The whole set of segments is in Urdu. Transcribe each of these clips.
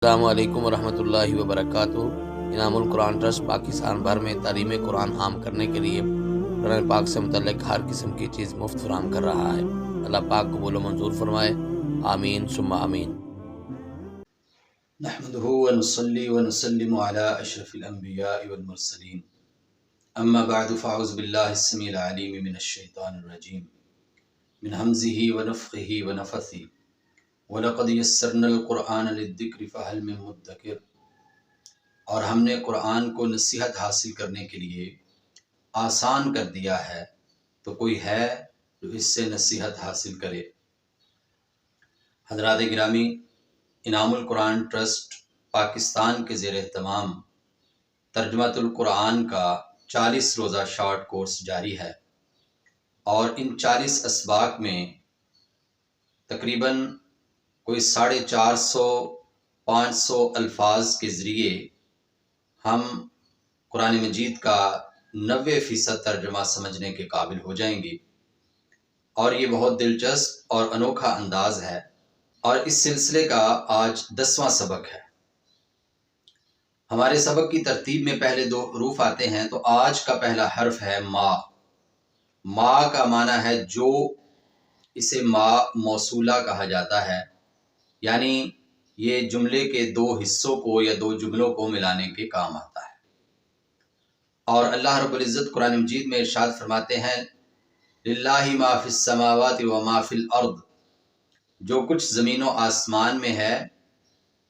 السلام علیکم ورحمۃ اللہ وبرکاتہ۔ انعام القرآن ٹرسٹ پاکستان بھر میں تعلیم قرآن عام کرنے کے لیے قرآن پاک سے متعلق ہر قسم کی چیز مفت فراہم کر رہا ہے۔ اللہ پاک قبول و منظور فرمائے، آمین ثم آمین۔ نحمده ونصلي ونسلم على أشرف الأنبياء والمرسلين أما بعد فأعوذ بالله السميع العليم من الشيطان الرجيم من همزه ونفخه ونفثه وَلَقَدْ يَسَّرْنَا الْقُرْآنَ لِلذِّكْرِ فَهَلْ مِن مُدَّكِرٍ، اور ہم نے قرآن کو نصیحت حاصل کرنے کے لیے آسان کر دیا ہے، تو کوئی ہے جو اس سے نصیحت حاصل کرے۔ حضرات گرامی، انعام القرآن ٹرسٹ پاکستان کے زیر اہتمام ترجمۃ القرآن کا 40 روزہ شارٹ کورس جاری ہے، اور ان 40 اسباق میں تقریباً کوئی 450-500 الفاظ کے ذریعے ہم قرآن مجید کا 90% ترجمہ سمجھنے کے قابل ہو جائیں گے، اور یہ بہت دلچسپ اور انوکھا انداز ہے۔ اور اس سلسلے کا آج 10واں سبق ہے۔ ہمارے سبق کی ترتیب میں پہلے 2 حروف آتے ہیں، تو آج کا پہلا حرف ہے ما۔ ما کا معنی ہے جو، اسے ما موصولہ کہا جاتا ہے، یعنی یہ جملے کے 2 حصوں کو یا 2 جملوں کو ملانے کے کام آتا ہے۔ اور اللہ رب العزت قرآن مجید میں ارشاد فرماتے ہیں للہ ما فی السماوات و ما فی الارض، جو کچھ زمین و آسمان میں ہے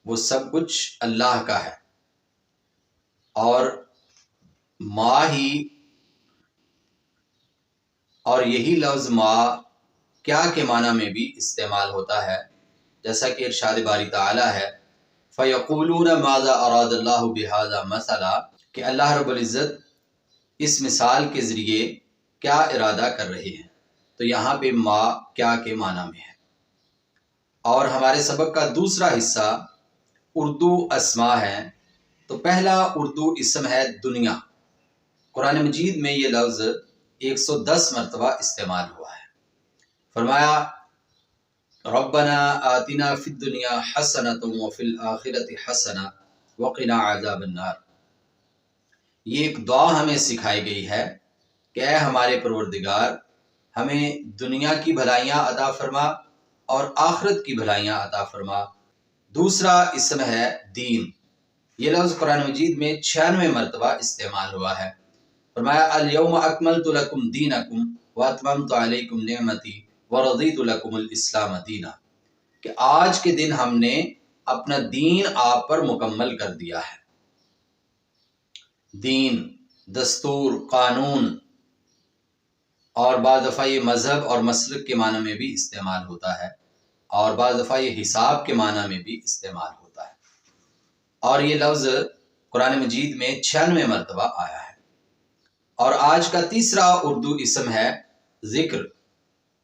وہ سب کچھ اللہ کا ہے۔ اور ما ہی، اور یہی لفظ ما کیا کے معنی میں بھی استعمال ہوتا ہے، جیسا کہ ارشاد باری تعالی ہے فَيَقُولُونَ مَاذَا أَرَادَ اللَّهُ بِهَذَا مَثَلًا، کہ اللہ رب العزت اس مثال کے ذریعے کیا ارادہ کر رہے ہیں۔ تو یہاں پہ ما کیا کے معنی میں ہے۔ اور ہمارے سبق کا دوسرا حصہ اردو اسما ہے، تو پہلا اردو اسم ہے دنیا۔ قرآن مجید میں یہ لفظ 110 مرتبہ استعمال ہوا ہے۔ فرمایا ربنا آتنا فی الدنیا حسنۃ وفی الآخرۃ حسنۃ وقنا عذاب النار۔ یہ ایک دعا ہمیں سکھائی گئی ہے کہ اے ہمارے پروردگار، ہمیں دنیا کی بھلائیاں عطا فرما اور آخرت کی بھلائیاں عطا فرما۔ دوسرا اسم ہے دین۔ یہ لفظ قرآن مجید میں 96 مرتبہ استعمال ہوا ہے۔ فرمایا الیوم اکملت لکم دینکم واتممت علیکم نعمتی ورضیت لکم الاسلام دینا، کہ آج کے دن ہم نے اپنا دین آپ پر مکمل کر دیا ہے۔ دین، دستور، قانون، اور بعض دفعہ یہ مذہب اور مسلک کے معنی میں بھی استعمال ہوتا ہے، اور بعض دفعہ یہ حساب کے معنی میں بھی استعمال ہوتا ہے۔ اور یہ لفظ قرآن مجید میں 96 مرتبہ آیا ہے۔ اور آج کا تیسرا اردو اسم ہے ذکر۔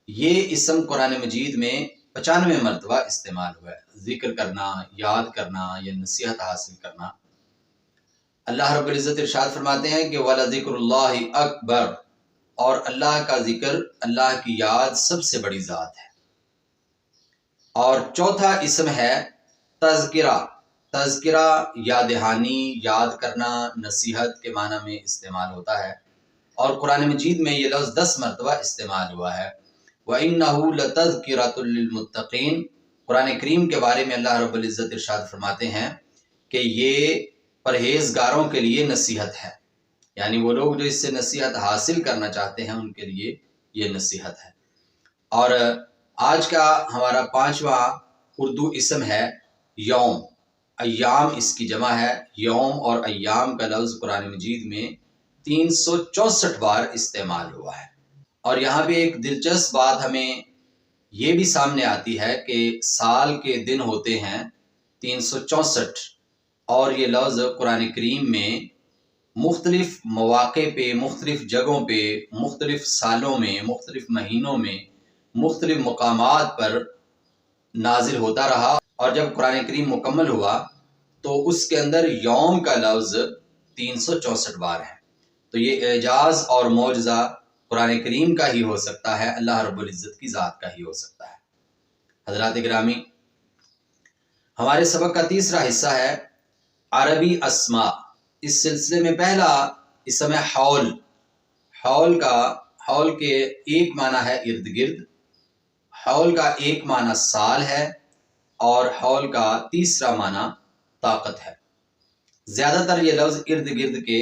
یہ اسم قرآن مجید میں 95 مرتبہ استعمال ہوا ہے۔ ذکر کرنا، یاد کرنا یا نصیحت حاصل کرنا۔ اللہ رب العزت ارشاد فرماتے ہیں کہ وَلَذِكْرُ اللَّهِ اکبر، اور اللہ کا ذکر، اللہ کی یاد سب سے بڑی ذات ہے۔ اور چوتھا اسم ہے تذکرہ۔ تذکرہ یاد دہانی، یاد کرنا، نصیحت کے معنی میں استعمال ہوتا ہے، اور قرآن مجید میں یہ لفظ 10 مرتبہ استعمال ہوا ہے۔ وَإِنَّهُ لَتَذْكِرَةٌ لِّلْمُتَّقِينَ، قرآن کریم کے بارے میں اللہ رب العزت ارشاد فرماتے ہیں کہ یہ پرہیزگاروں کے لیے نصیحت ہے، یعنی وہ لوگ جو اس سے نصیحت حاصل کرنا چاہتے ہیں ان کے لیے یہ نصیحت ہے۔ اور آج کا ہمارا 5واں اردو اسم ہے یوم۔ ایام اس کی جمع ہے۔ یوم اور ایام کا لفظ قرآن مجید میں 364 بار استعمال ہوا ہے۔ اور یہاں پہ ایک دلچسپ بات ہمیں یہ بھی سامنے آتی ہے کہ سال کے دن ہوتے ہیں 364، اور یہ لفظ قرآن کریم میں مختلف مواقع پہ، مختلف جگہوں پہ، مختلف سالوں میں، مختلف مہینوں میں، مختلف مقامات پر نازل ہوتا رہا، اور جب قرآن کریم مکمل ہوا تو اس کے اندر یوم کا لفظ 364 بار ہے۔ تو یہ اعجاز اور معجزہ قرآن کریم کا ہی ہو سکتا ہے، اللہ رب العزت کی ذات کا ہی ہو سکتا ہے۔ حضرات گرامی، ہمارے سبق کا تیسرا حصہ ہے عربی اسماء۔ اس سلسلے میں پہلا اسم ہے حول۔ حول کے ایک معنی ہے ارد گرد، حول کا ایک معنی سال ہے، اور حول کا تیسرا معنی طاقت ہے۔ زیادہ تر یہ لفظ ارد گرد کے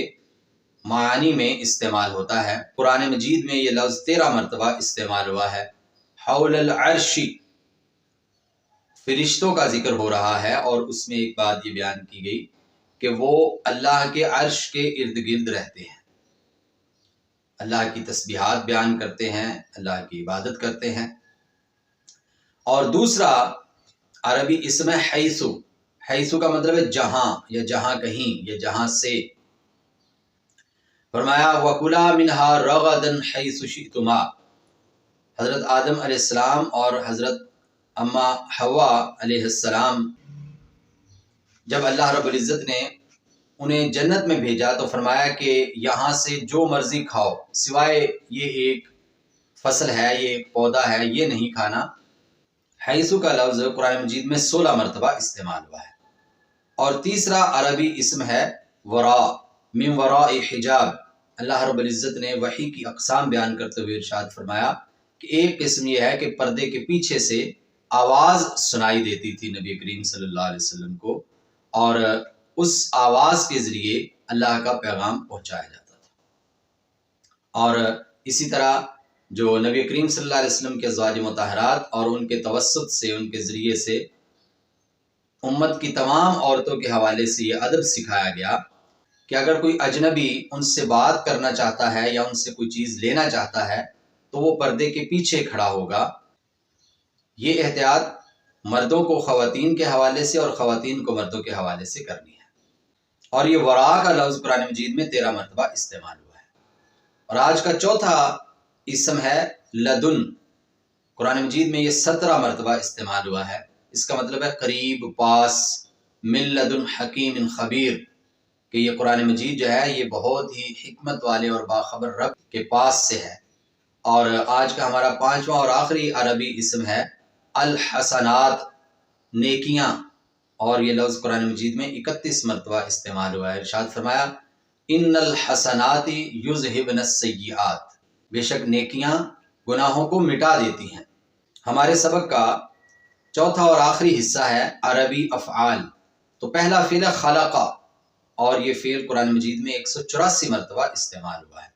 معانی میں استعمال ہوتا ہے۔ قرآن مجید میں یہ لفظ 13 مرتبہ استعمال ہوا ہے۔ حول العرش، فرشتوں کا ذکر ہو رہا ہے، اور اس میں ایک بات یہ بیان کی گئی کہ وہ اللہ کے عرش کے ارد گرد رہتے ہیں، اللہ کی تسبیحات بیان کرتے ہیں، اللہ کی عبادت کرتے ہیں۔ اور دوسرا عربی اسم ہے حیثو۔ حیثو کا مطلب ہے جہاں، یا جہاں کہیں، یا جہاں سے۔ فرمایا وَكُلَا مِنْهَا رَغَدًا حَيْثُ شِئْتُمَا۔ حضرت آدم علیہ السلام اور حضرت اما حوا علیہ السلام جب اللہ رب العزت نے انہیں جنت میں بھیجا تو فرمایا کہ یہاں سے جو مرضی کھاؤ، سوائے یہ ایک فصل ہے، یہ ایک پودا ہے، یہ نہیں کھانا۔ حیثو کا لفظ قرآن مجید میں 16 مرتبہ استعمال ہوا ہے۔ اور تیسرا عربی اسم ہے ورا، من وراء حجاب۔ اللہ رب العزت نے وحی کی اقسام بیان کرتے ہوئے ارشاد فرمایا کہ ایک قسم یہ ہے کہ پردے کے پیچھے سے آواز سنائی دیتی تھی نبی کریم صلی اللہ علیہ وسلم کو، اور اس آواز کے ذریعے اللہ کا پیغام پہنچایا جاتا تھا۔ اور اسی طرح جو نبی کریم صلی اللہ علیہ وسلم کے ازواج مطہرات اور ان کے توسط سے، ان کے ذریعے سے امت کی تمام عورتوں کے حوالے سے یہ ادب سکھایا گیا کہ اگر کوئی اجنبی ان سے بات کرنا چاہتا ہے یا ان سے کوئی چیز لینا چاہتا ہے تو وہ پردے کے پیچھے کھڑا ہوگا۔ یہ احتیاط مردوں کو خواتین کے حوالے سے اور خواتین کو مردوں کے حوالے سے کرنی ہے۔ اور یہ ورا کا لفظ قرآن مجید میں 13 مرتبہ استعمال ہوا ہے۔ اور آج کا چوتھا اسم ہے لدن۔ قرآن مجید میں یہ 17 مرتبہ استعمال ہوا ہے۔ اس کا مطلب ہے قریب، پاس، من لدن حکیم خبیر، کہ یہ قرآن مجید جو ہے یہ بہت ہی حکمت والے اور باخبر رب کے پاس سے ہے۔ اور آج کا ہمارا 5واں اور آخری عربی اسم ہے الحسنات، نیکیاں، اور یہ لفظ قرآن مجید میں 31 مرتبہ استعمال ہوا ہے۔ ارشاد فرمایا ان الحسنات یذہبن السیئات، بے شک نیکیاں گناہوں کو مٹا دیتی ہیں۔ ہمارے سبق کا چوتھا اور آخری حصہ ہے عربی افعال۔ تو پہلا فعل ہے خلقہ، اور یہ فعل قرآن مجید میں 184 مرتبہ استعمال ہوا ہے۔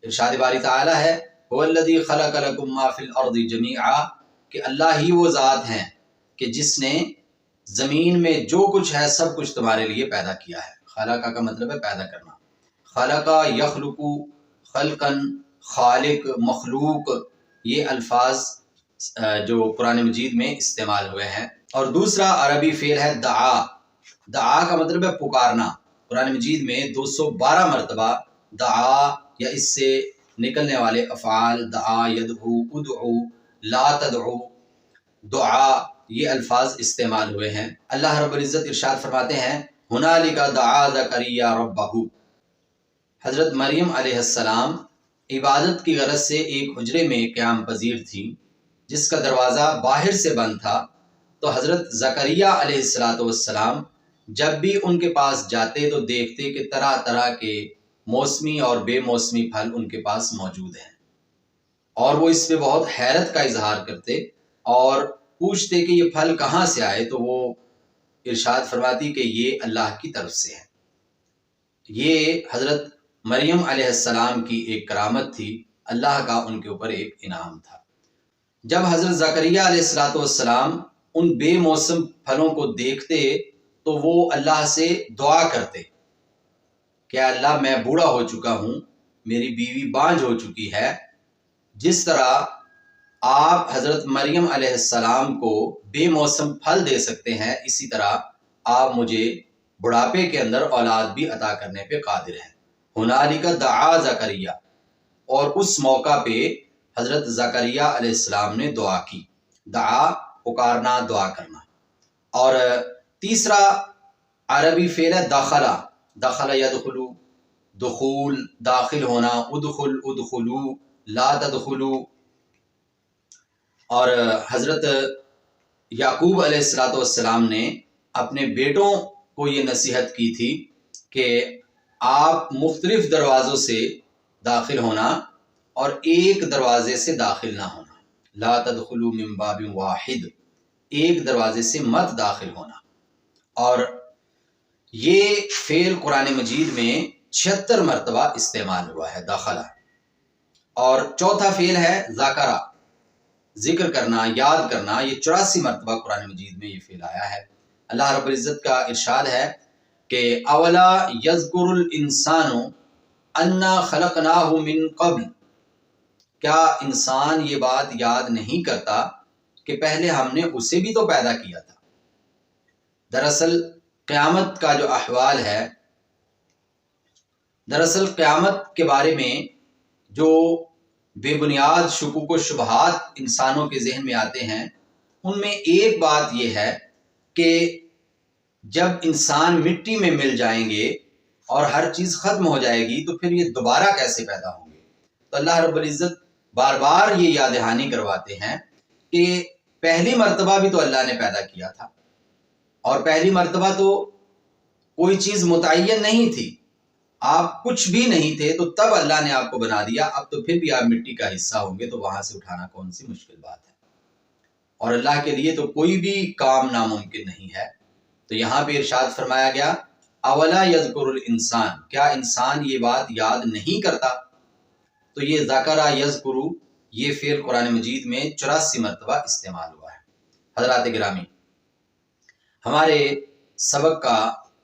ارشاد باری تعالی ہے هو الذی خلق لکم ما فی الارض جمیعا، کہ اللہ ہی وہ ذات ہیں کہ جس نے زمین میں جو کچھ ہے سب کچھ تمہارے لیے پیدا کیا ہے۔ خلقہ کا مطلب ہے پیدا کرنا۔ خلقہ یخلق، خلقن، خالق، مخلوق، یہ الفاظ جو قرآن مجید میں استعمال ہوئے ہیں۔ اور دوسرا عربی فعل ہے دعا۔ دعا کا مطلب ہے پکارنا۔ قرآن مجید میں 212 مرتبہ دعا یا اس سے نکلنے والے افعال دعا، یدعو، ادعو، لا تدعو، دعا، یہ الفاظ استعمال ہوئے ہیں۔ اللہ رب العزت ارشاد فرماتے ہیں ہنالک دعا زکریا ربہ۔ حضرت مریم علیہ السلام عبادت کی غرض سے ایک حجرے میں قیام پذیر تھی جس کا دروازہ باہر سے بند تھا، تو حضرت زکریا علیہ السلام جب بھی ان کے پاس جاتے تو دیکھتے کہ طرح طرح کے موسمی اور بے موسمی پھل ان کے پاس موجود ہیں، اور وہ اس پہ بہت حیرت کا اظہار کرتے اور پوچھتے کہ یہ پھل کہاں سے آئے، تو وہ ارشاد فرماتی کہ یہ اللہ کی طرف سے ہے۔ یہ حضرت مریم علیہ السلام کی ایک کرامت تھی، اللہ کا ان کے اوپر ایک انعام تھا۔ جب حضرت زکریا علیہ السلام ان بے موسم پھلوں کو دیکھتے تو وہ اللہ سے دعا کرتے کہ اللہ میں بوڑھا ہو چکا ہوں، میری بیوی بانجھ ہو چکی ہے، جس طرح آپ حضرت مریم علیہ السلام کو بے موسم پھل دے سکتے ہیں، اسی طرح آپ مجھے بڑھاپے کے اندر اولاد بھی عطا کرنے پہ قادر ہیں۔ ہنالک دعا زکریا، اور اس موقع پہ حضرت زکریا علیہ السلام نے دعا کی۔ دعا پکارنا، دعا کرنا۔ اور تیسرا عربی فعل ہے دخلا۔ دخل یدخلو، دخول، داخل ہونا، ادخل، ادخلو، لا تدخلو۔ اور حضرت یعقوب علیہ السلام نے اپنے بیٹوں کو یہ نصیحت کی تھی کہ آپ مختلف دروازوں سے داخل ہونا اور ایک دروازے سے داخل نہ ہونا، لا تدخلوا من باب واحد، ایک دروازے سے مت داخل ہونا۔ اور یہ فعل قرآن مجید میں 76 مرتبہ استعمال ہوا ہے، داخلہ۔ اور چوتھا فعل ہے ذاکرہ، ذکر کرنا، یاد کرنا، یہ 84 مرتبہ قرآن مجید میں یہ فعل آیا ہے۔ اللہ رب العزت کا ارشاد ہے کہ اولا یذکر الانسان انا خلقناہ من قبل، کیا انسان یہ بات یاد نہیں کرتا کہ پہلے ہم نے اسے بھی تو پیدا کیا تھا۔ دراصل قیامت کا جو احوال ہے، دراصل قیامت کے بارے میں جو بے بنیاد شکوک و شبہات انسانوں کے ذہن میں آتے ہیں، ان میں ایک بات یہ ہے کہ جب انسان مٹی میں مل جائیں گے اور ہر چیز ختم ہو جائے گی تو پھر یہ دوبارہ کیسے پیدا ہوں گے۔ تو اللہ رب العزت بار بار یہ یاد دہانی کرواتے ہیں کہ پہلی مرتبہ بھی تو اللہ نے پیدا کیا تھا، اور پہلی مرتبہ تو کوئی چیز متعین نہیں تھی، آپ کچھ بھی نہیں تھے، تو تب اللہ نے آپ کو بنا دیا، اب تو پھر بھی آپ مٹی کا حصہ ہوں گے، تو وہاں سے اٹھانا کون سی مشکل بات ہے۔ اور اللہ کے لیے تو کوئی بھی کام ناممکن نہیں ہے۔ تو یہاں پہ ارشاد فرمایا گیا اولا یذکر الانسان، کیا انسان یہ بات یاد نہیں کرتا؟ تو یہ ذکرہ یذکر، یہ فعل قرآن مجید میں 84 مرتبہ استعمال ہوا ہے۔ حضرات گرامی، ہمارے سبق کا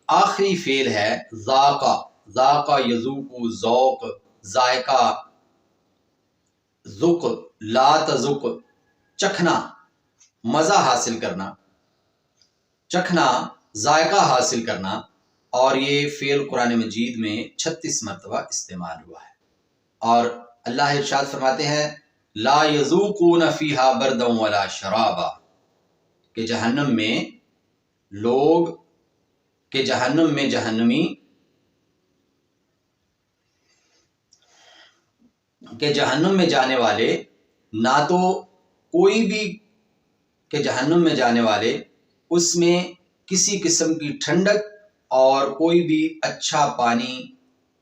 آخری فعل ہے ذاقہ، ذاقہ یذوق، ذوق، ذائقہ، ذوق، لا تذق، چکھنا، مزہ حاصل کرنا، چکھنا، ذائقہ حاصل کرنا، اور یہ فعل قرآن مجید میں 36 مرتبہ استعمال ہوا ہے۔ اور اللہ ارشاد فرماتے ہیں لا یذوقون فیہا بردا ولا شرابا، کہ جہنم میں لوگ، کہ جہنم میں جہنمی، کہ جہنم میں جانے والے نہ تو کوئی بھی، کہ جہنم میں جانے والے اس میں کسی قسم کی ٹھنڈک اور کوئی بھی اچھا پانی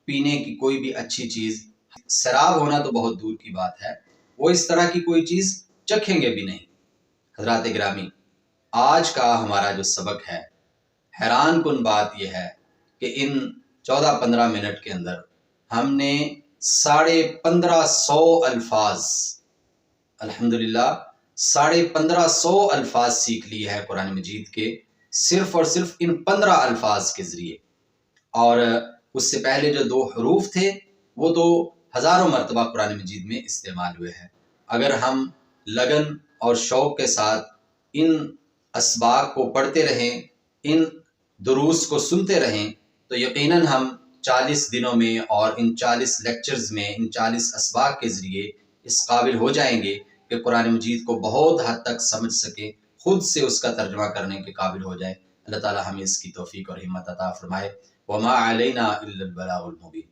پینے کی کوئی بھی اچھی چیز، شراب ہونا تو بہت دور کی بات ہے، وہ اس طرح کی کوئی چیز چکھیں گے بھی نہیں۔ حضرات گرامی، آج کا ہمارا جو سبق ہے، حیران کن بات یہ ہے کہ ان 14-15 منٹ کے اندر ہم نے 1550 الفاظ، الحمدللہ 1550 الفاظ سیکھ لیے ہے قرآن مجید کے، صرف اور صرف ان 15 الفاظ کے ذریعے۔ اور اس سے پہلے جو 2 حروف تھے وہ تو ہزاروں مرتبہ قرآن مجید میں استعمال ہوئے ہیں۔ اگر ہم لگن اور شوق کے ساتھ ان اسباق کو پڑھتے رہیں، ان دروس کو سنتے رہیں، تو یقیناً ہم 40 دنوں میں اور ان 40 لیکچرز میں، ان 40 اسباق کے ذریعے اس قابل ہو جائیں گے کہ قرآن مجید کو بہت حد تک سمجھ سکیں، خود سے اس کا ترجمہ کرنے کے قابل ہو جائیں۔ اللہ تعالی ہمیں اس کی توفیق اور ہمت عطا فرمائے۔ وما علینا الا البلاغ المبین۔